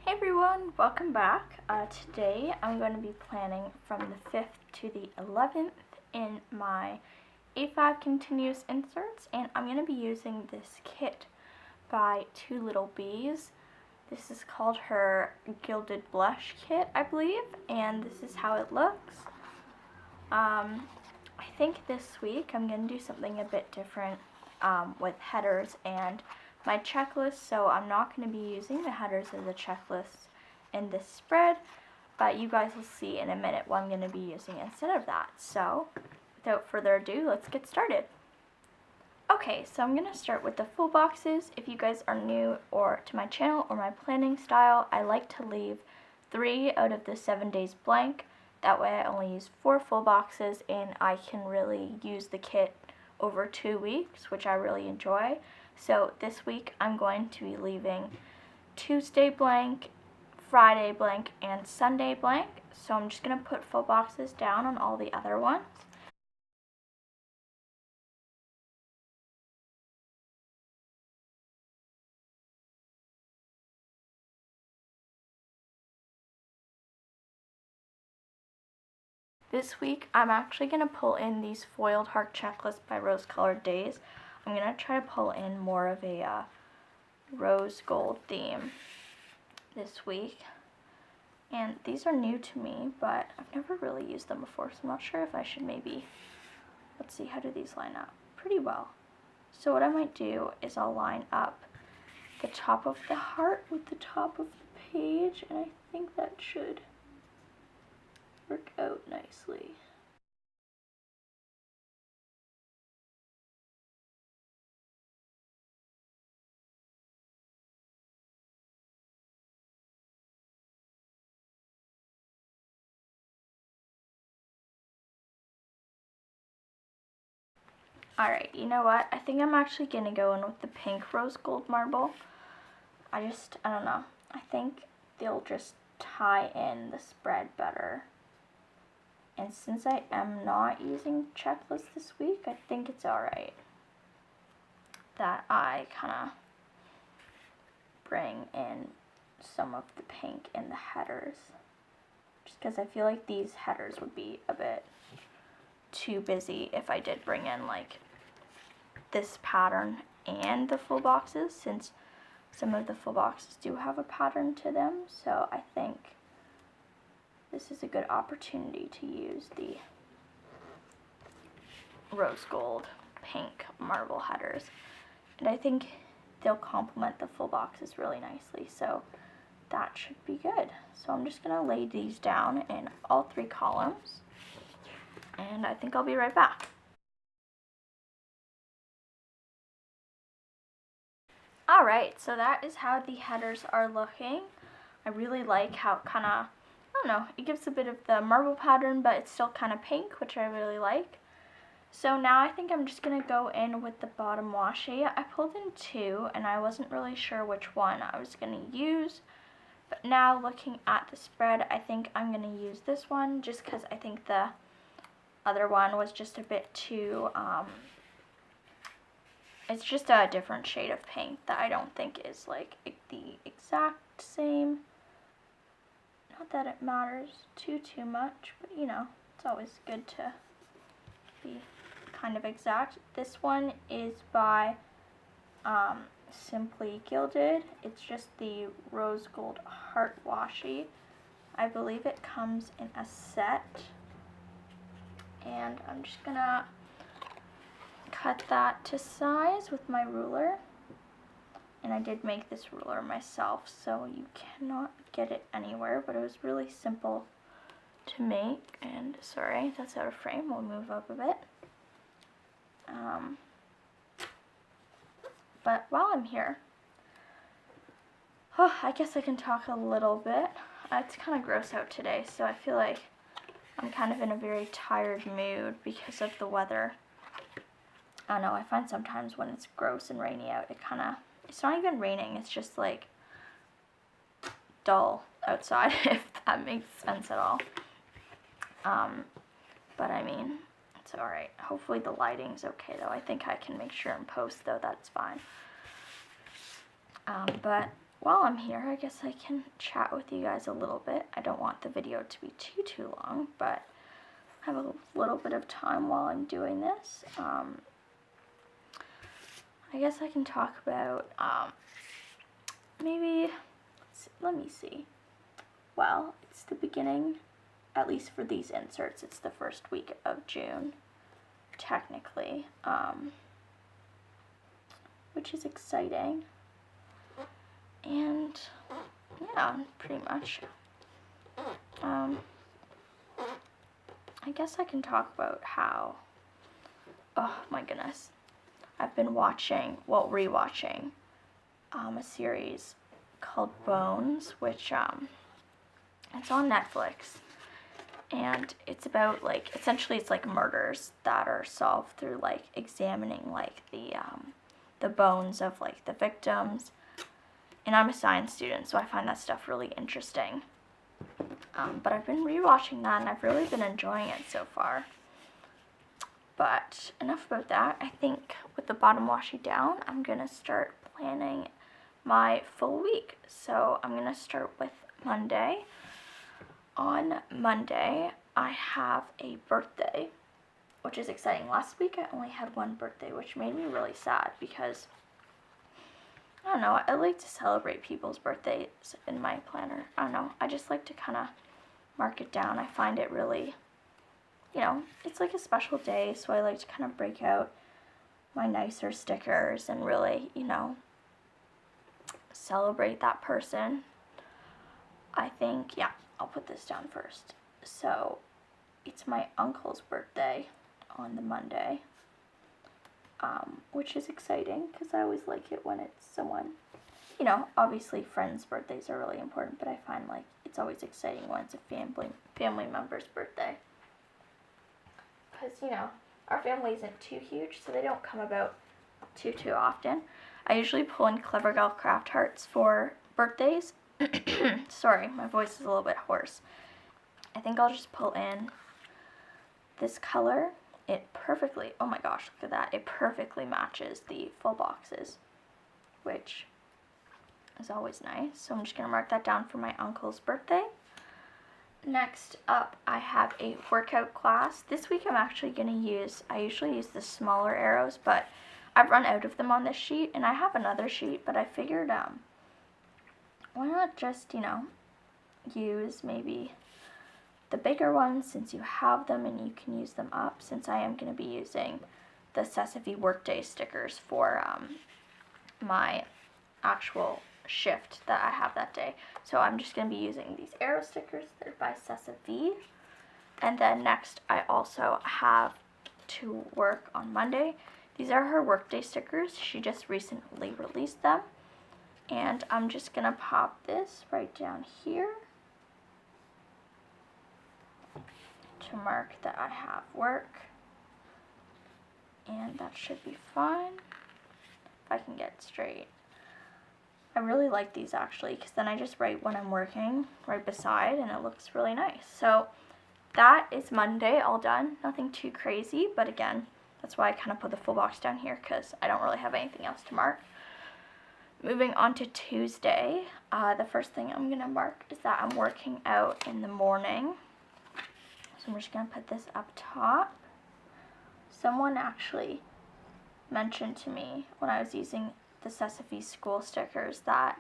Hey everyone, welcome back. Today I'm going to be planning from the 5th to the 11th in my A5 continuous inserts, and I'm going to be using this kit by Lil Bees. This is called her Gilded Blush Kit, I believe, and this is how it looks. I think this week I'm going to do something a bit different with headers and my checklist, so I'm not going to be using the headers as a checklist in this spread, but you guys will see in a minute what I'm going to be using instead of that. So without further ado, let's get started. Okay, so I'm going to start with the full boxes. If you guys are new to my channel or my planning style, I like to leave 3 out of the 7 days blank. That way I only use 4 full boxes and I can really use the kit over 2 weeks, which I really enjoy. So this week I'm going to be leaving Tuesday blank, Friday blank, and Sunday blank. So I'm just going to put full boxes down on all the other ones. This week I'm actually going to pull in these foiled heart checklists by Rose Colored Daze. I'm going to try to pull in more of a rose gold theme this week. And these are new to me, but I've never really used them before, so I'm not sure if I should maybe, let's see, how do these line up? Pretty well. So what I might do is I'll line up the top of the heart with the top of the page, and I think that should work out nicely. Alright, you know what? I think I'm actually going to go in with the pink rose gold marble. I don't know. I think they'll just tie in the spread better. And since I am not using checklists this week, I think it's alright that I kind of bring in some of the pink in the headers. Just because I feel like these headers would be a bit too busy if I did bring in like this pattern and the full boxes, since some of the full boxes do have a pattern to them. So I think this is a good opportunity to use the rose gold pink marble headers, and I think they'll complement the full boxes really nicely, so that should be good. So I'm just going to lay these down in all 3 columns, and I think I'll be right back. Alright, so that is how the headers are looking. I really like how it kind of, I don't know, it gives a bit of the marble pattern, but it's still kind of pink, which I really like. So now I think I'm just going to go in with the bottom washi. I pulled in 2, and I wasn't really sure which one I was going to use. But now looking at the spread, I think I'm going to use this one, just because I think the other one was just a bit too, it's just a different shade of pink that I don't think is like the exact same. Not that it matters too much, but you know, it's always good to be kind of exact. This one is by Simply Gilded. It's just the rose gold heart washi. I believe it comes in a set, and I'm just gonna cut that to size with my ruler. And I did make this ruler myself, so you cannot get it anywhere, but it was really simple to make. And sorry, that's out of frame, we'll move up a bit. But while I'm here, I guess I can talk a little bit. It's kind of gross out today, so I feel like I'm kind of in a very tired mood because of the weather. I don't know, I find sometimes when it's gross and rainy out, it's not even raining, it's just like dull outside, if that makes sense at all. But I mean, it's alright. Hopefully the lighting's okay though. I think I can make sure in post though that's fine. But while I'm here, I guess I can chat with you guys a little bit. I don't want the video to be too long, but I have a little bit of time while I'm doing this. I guess I can talk about, maybe, let me see. Well, it's the beginning, at least for these inserts, it's the first week of June, technically, which is exciting. And yeah, pretty much. I guess I can talk about how, oh my goodness, I've been watching, well, rewatching, a series called Bones, which, it's on Netflix, and it's about, like, essentially it's like murders that are solved through, like, examining, like, the bones of, like, the victims, and I'm a science student, so I find that stuff really interesting. But I've been rewatching that, and I've really been enjoying it so far. But enough about that. I think with the bottom washing down, I'm going to start planning my full week. So I'm going to start with Monday. On Monday, I have a birthday, which is exciting. Last week, I only had one birthday, which made me really sad because, I don't know, I like to celebrate people's birthdays in my planner. I don't know, I just like to kind of mark it down. I find it really, you know, it's like a special day, so I like to kind of break out my nicer stickers and really, you know, celebrate that person. I think, yeah, I'll put this down first. So, it's my uncle's birthday on the Monday, which is exciting because I always like it when it's someone, you know, obviously friends' birthdays are really important, but I find like it's always exciting when it's a family member's birthday. Because, you know, our family isn't too huge, so they don't come about too often. I usually pull in Clever Girl Craft Hearts for birthdays. Sorry, my voice is a little bit hoarse. I think I'll just pull in this color. It perfectly, oh my gosh, look at that. It perfectly matches the full boxes, which is always nice. So I'm just going to mark that down for my uncle's birthday. Next up, I have a workout class. This week I'm actually going to use, I usually use the smaller arrows, but I've run out of them on this sheet, and I have another sheet, but I figured, why not just, you know, use maybe the bigger ones since you have them and you can use them up, since I am going to be using the Sessa Vee workday stickers for my actual shift that I have that day. So I'm just going to be using these arrow stickers. They're by Sessa Vee. And then next I also have to work on Monday. These are her workday stickers. She just recently released them. And I'm just going to pop this right down here to mark that I have work. And that should be fine. If I can get it straight. I really like these actually, because then I just write when I'm working right beside, and it looks really nice. So that is Monday all done. Nothing too crazy, but again, that's why I kind of put the full box down here, because I don't really have anything else to mark. Moving on to Tuesday, the first thing I'm going to mark is that I'm working out in the morning. So I'm just going to put this up top. Someone actually mentioned to me when I was using the Sessa Vee school stickers that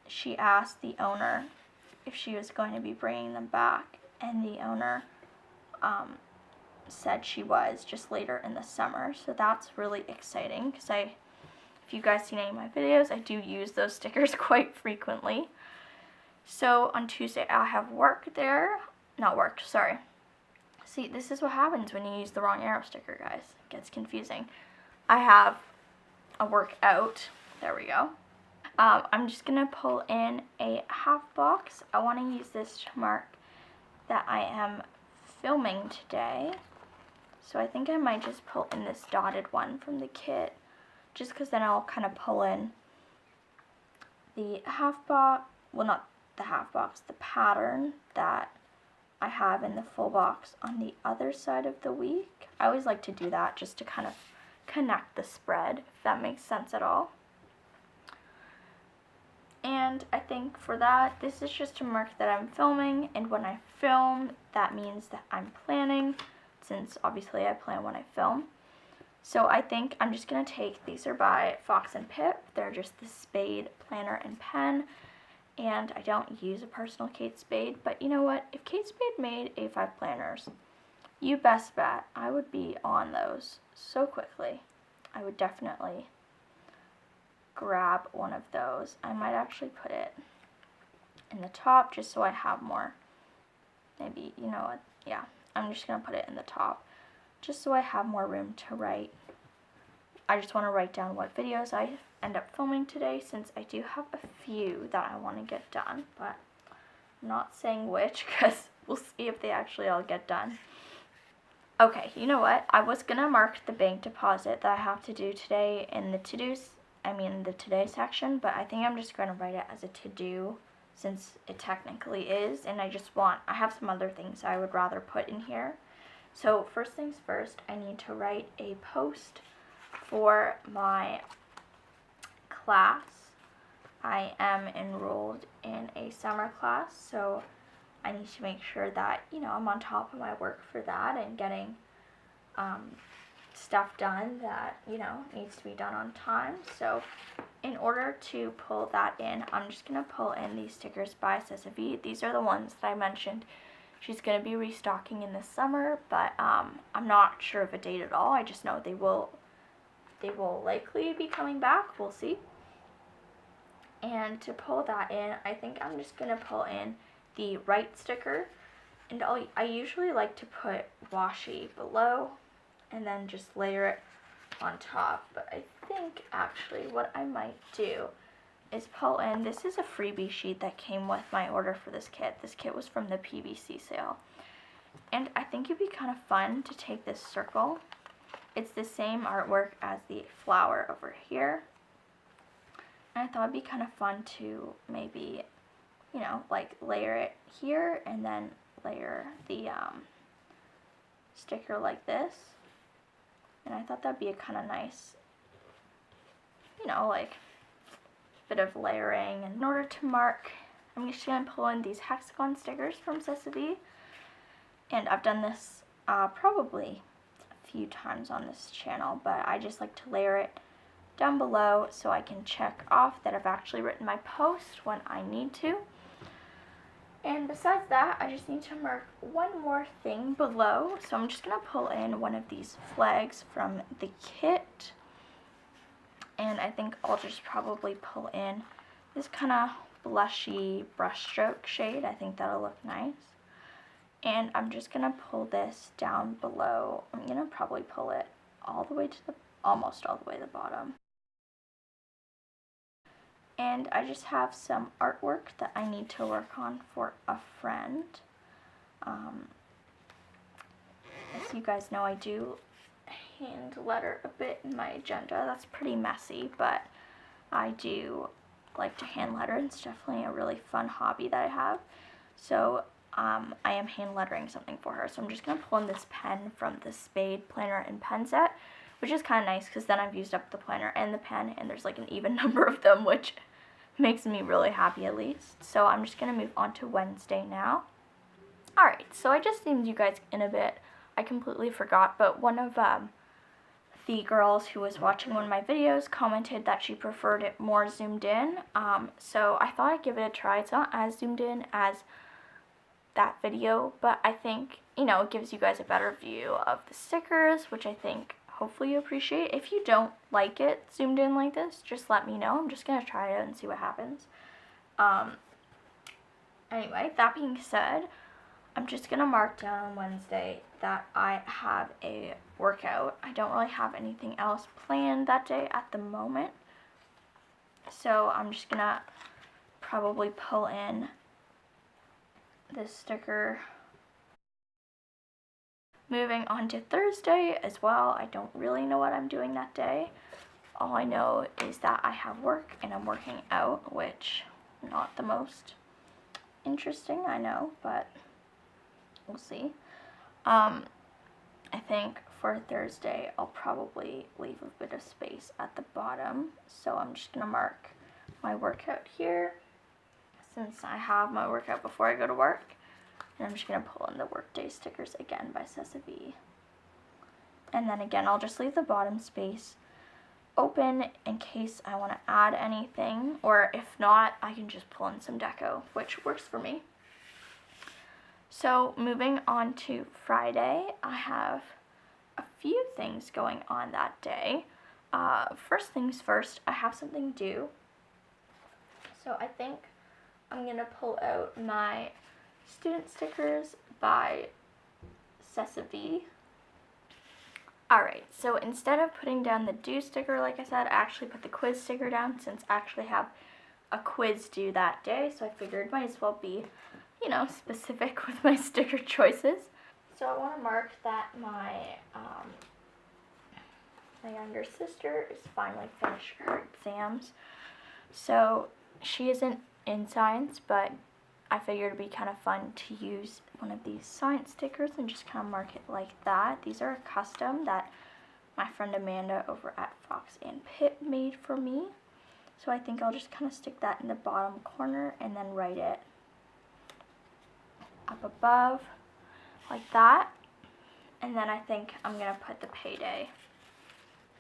she asked the owner if she was going to be bringing them back, and the owner said she was, just later in the summer. So that's really exciting, because if you guys seen any of my videos, I do use those stickers quite frequently. So on Tuesday I'll have work there. Not work, sorry. See, this is what happens when you use the wrong arrow sticker, guys. It gets confusing. I have a workout. There we go. I'm just going to pull in a half box. I want to use this to mark that I am filming today. So I think I might just pull in this dotted one from the kit, just because then I'll kind of pull in the half box, well, not the half box, the pattern that I have in the full box on the other side of the week. I always like to do that just to kind of connect the spread, if that makes sense at all. And I think for that, this is just to mark that I'm filming, and when I film, that means that I'm planning, since obviously I plan when I film. So I think I'm just going to take, these are by Fox and Pip, they're just the spade, planner, and pen, and I don't use a personal Kate Spade, but you know what, if Kate Spade made A5 planners, you best bet I would be on those so quickly. I would definitely grab one of those. I might actually put it in the top just so I have more. Maybe, you know what, yeah, I'm just going to put it in the top just so I have more room to write. I just want to write down what videos I end up filming today, since I do have a few that I want to get done, but I'm not saying which because we'll see if they actually all get done. Okay, you know what? I was going to mark the bank deposit that I have to do today in the to-dos, the today section, but I think I'm just going to write it as a to-do since it technically is, and I have some other things I would rather put in here. So first things first, I need to write a post for my class. I am enrolled in a summer class, so I need to make sure that, I'm on top of my work for that and getting stuff done that, needs to be done on time. So in order to pull that in, I'm just going to pull in these stickers by Sessa Vee. These are the ones that I mentioned she's going to be restocking in the summer, but I'm not sure of a date at all. I just know they will likely be coming back. We'll see. And to pull that in, I think I'm just going to pull in the right sticker, and I usually like to put washi below and then just layer it on top, but I think actually what I might do is pull in, this is a freebie sheet that came with my order for this kit. This kit was from the PVC sale, and I think it'd be kind of fun to take this circle. It's the same artwork as the flower over here, and I thought it'd be kind of fun to maybe, like layer it here and then layer the sticker like this. And I thought that'd be a kind of nice, like bit of layering. And in order to mark, I'm just going to pull in these hexagon stickers from Sessa Vee. And I've done this probably a few times on this channel, but I just like to layer it down below so I can check off that I've actually written my post when I need to. And besides that, I just need to mark one more thing below. So I'm just going to pull in one of these flags from the kit. And I think I'll just probably pull in this kind of blushy brushstroke shade. I think that'll look nice. And I'm just going to pull this down below. I'm going to probably pull it all the way to almost all the way to the bottom. And I just have some artwork that I need to work on for a friend. As you guys know, I do hand letter a bit in my agenda. That's pretty messy, but I do like to hand letter. It's definitely a really fun hobby that I have. So I am hand lettering something for her. So I'm just going to pull in this pen from the spade, planner, and pen set, which is kind of nice because then I've used up the planner and the pen, and there's like an even number of them, which makes me really happy at least. So I'm just going to move on to Wednesday now. Alright, so I just zoomed you guys in a bit. I completely forgot, but one of the girls who was watching one of my videos commented that she preferred it more zoomed in. So I thought I'd give it a try. It's not as zoomed in as that video, but I think, it gives you guys a better view of the stickers, which I think hopefully you appreciate. If you don't like it zoomed in like this, just let me know. I'm just going to try it and see what happens. Anyway, that being said, I'm just going to mark down on Wednesday that I have a workout. I don't really have anything else planned that day at the moment. So I'm just going to probably pull in this sticker. Moving on to Thursday as well, I don't really know what I'm doing that day. All I know is that I have work and I'm working out, which not the most interesting, I know, but we'll see. I think for Thursday, I'll probably leave a bit of space at the bottom. So I'm just going to mark my workout here. since I have my workout before I go to work. And I'm just going to pull in the workday stickers again by Sessa Vee. And then again, I'll just leave the bottom space open in case I want to add anything, or if not, I can just pull in some deco, which works for me. So moving on to Friday, I have a few things going on that day. First things first, I have something due. So I think I'm going to pull out my student stickers by Sessa Vee. Alright, so instead of putting down the due sticker, like I said, I actually put the quiz sticker down since I actually have a quiz due that day. So I figured might as well be, you know, specific with my sticker choices. So I want to mark that my younger sister is finally finished her exams. So she isn't in science, but I figured it'd be kind of fun to use one of these science stickers and just kind of mark it like that. These are custom that my friend Amanda over at Fox and Pip made for me. So I think I'll just kind of stick that in the bottom corner and then write it up above like that. And then I think I'm going to put the payday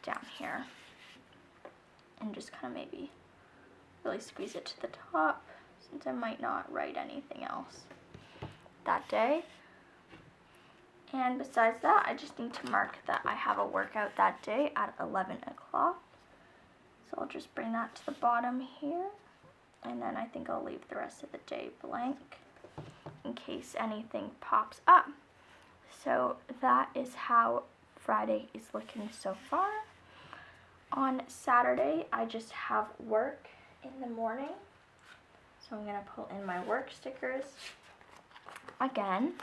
down here and just kind of maybe really squeeze it to the top, since I might not write anything else that day. And besides that, I just need to mark that I have a workout that day at 11 o'clock. So I'll just bring that to the bottom here, and then I think I'll leave the rest of the day blank in case anything pops up. So that is how Friday is looking so far. On Saturday, I just have work in the morning. So I'm going to pull in my work stickers again.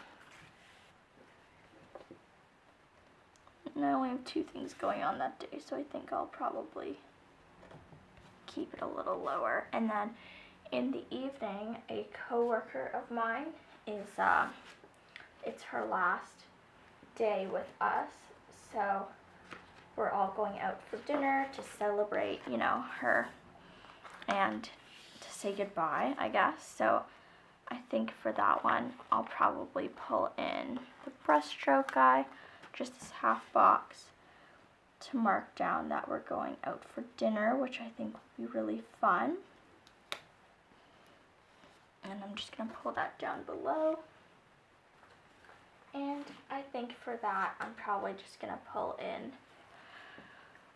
And I only have two things going on that day, so I think I'll probably keep it a little lower. And then in the evening, a coworker of mine is, it's her last day with us, so we're all going out for dinner to celebrate, you know, her and to say goodbye, I guess. So I think for that one, I'll probably pull in the brushstroke guy, just this half box, to mark down that we're going out for dinner, which I think will be really fun. And I'm just going to pull that down below. And I think for that, I'm probably just going to pull in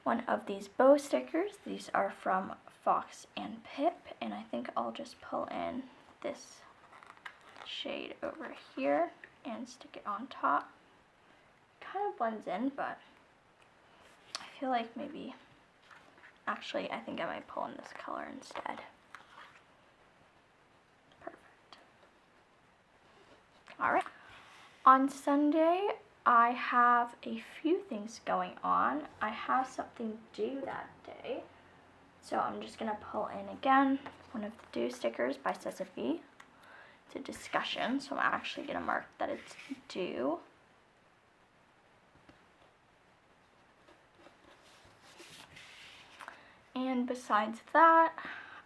one of these bow stickers. These are from Fox and Pip, and I think I'll just pull in this shade over here and stick it on top. Kind of blends in, but I feel like maybe, actually I think I might pull in this color instead. Perfect. Alright. On Sunday, I have a few things going on. I have something due that day. So I'm just going to pull in again one of the due stickers by Sessa Vee. It's a discussion, so I'm actually going to mark that it's due. And besides that,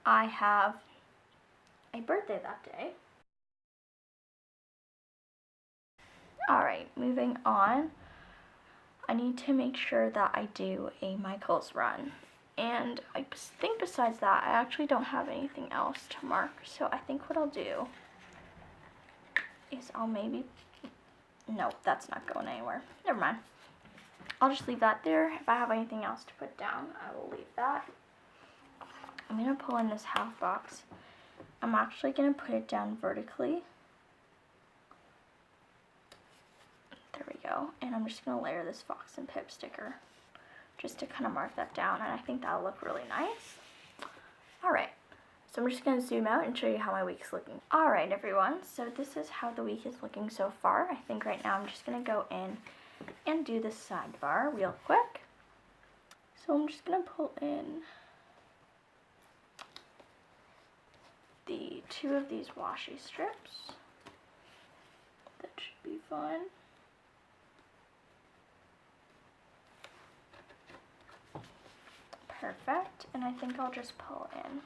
I have a birthday that day. Alright, moving on. I need to make sure that I do a Michael's run. And I think besides that, I actually don't have anything else to mark. So I think what I'll do is I'll maybe... No, that's not going anywhere. Never mind. I'll just leave that there. If I have anything else to put down, I will leave that. I'm going to pull in this half box. I'm actually going to put it down vertically. There we go. And I'm just going to layer this Fox and Pip sticker just to kind of mark that down, and I think that'll look really nice. Alright, so I'm just going to zoom out and show you how my week's looking. Alright everyone, so this is how the week is looking so far. I think right now I'm just going to go in and do the sidebar real quick. So I'm just going to pull in the two of these washi strips. That should be fun. Perfect, and I think I'll just pull in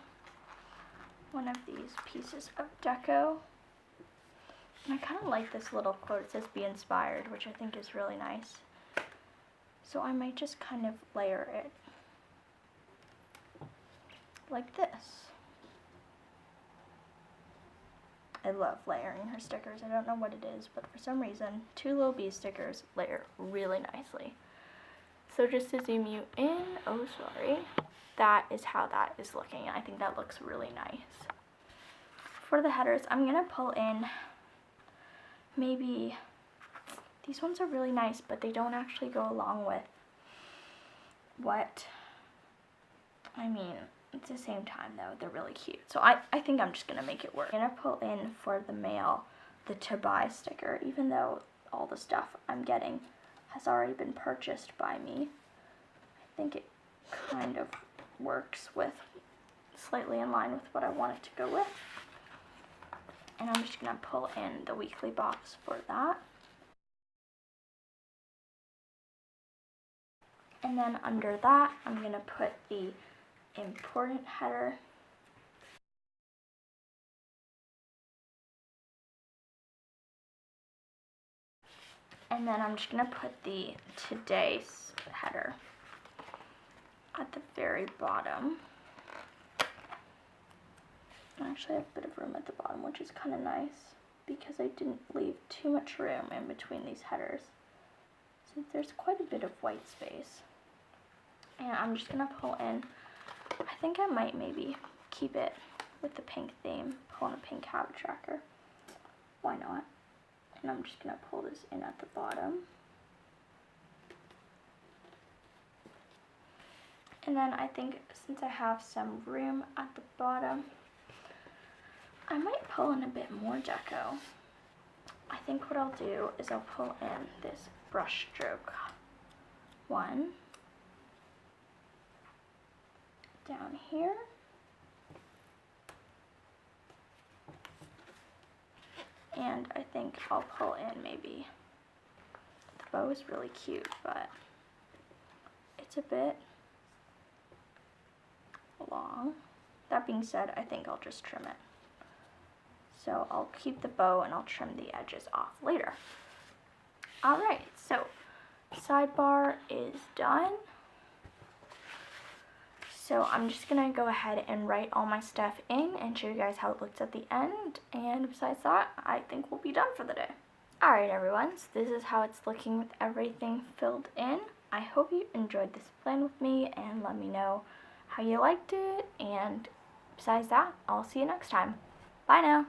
one of these pieces of deco. And I kind of like this little quote. It says "Be inspired," which I think is really nice. So I might just kind of layer it like this. I love layering her stickers. I don't know what it is, but for some reason, 2 Lil Bees stickers layer really nicely. So just to zoom you in, oh sorry, that is how that is looking. I think that looks really nice. For the headers, I'm gonna pull in maybe, these ones are really nice, but they don't actually go along with what, I mean, at the same time though, they're really cute. So I think I'm just gonna make it work. I'm gonna pull in for the mail the to buy sticker, even though all the stuff I'm getting has already been purchased by me. I think it kind of works with, slightly in line with what I want it to go with. And I'm just gonna pull in the weekly box for that. And then under that, I'm gonna put the important header. And then I'm just gonna put the today's header at the very bottom. I actually have a bit of room at the bottom, which is kind of nice because I didn't leave too much room in between these headers, since there's quite a bit of white space. And I'm just gonna pull in, I think I might maybe keep it with the pink theme, pull in a pink habit tracker. Why not? And I'm just gonna pull this in at the bottom. And then I think since I have some room at the bottom, I might pull in a bit more deco. I think what I'll do is I'll pull in this brush stroke one down here. And I think I'll pull in maybe, the bow is really cute, but it's a bit long. That being said, I think I'll just trim it. So I'll keep the bow and I'll trim the edges off later. Alright, so sidebar is done. So I'm just gonna go ahead and write all my stuff in and show you guys how it looks at the end. And besides that, I think we'll be done for the day. Alright everyone, so this is how it's looking with everything filled in. I hope you enjoyed this plan with me and let me know how you liked it. And besides that, I'll see you next time. Bye now.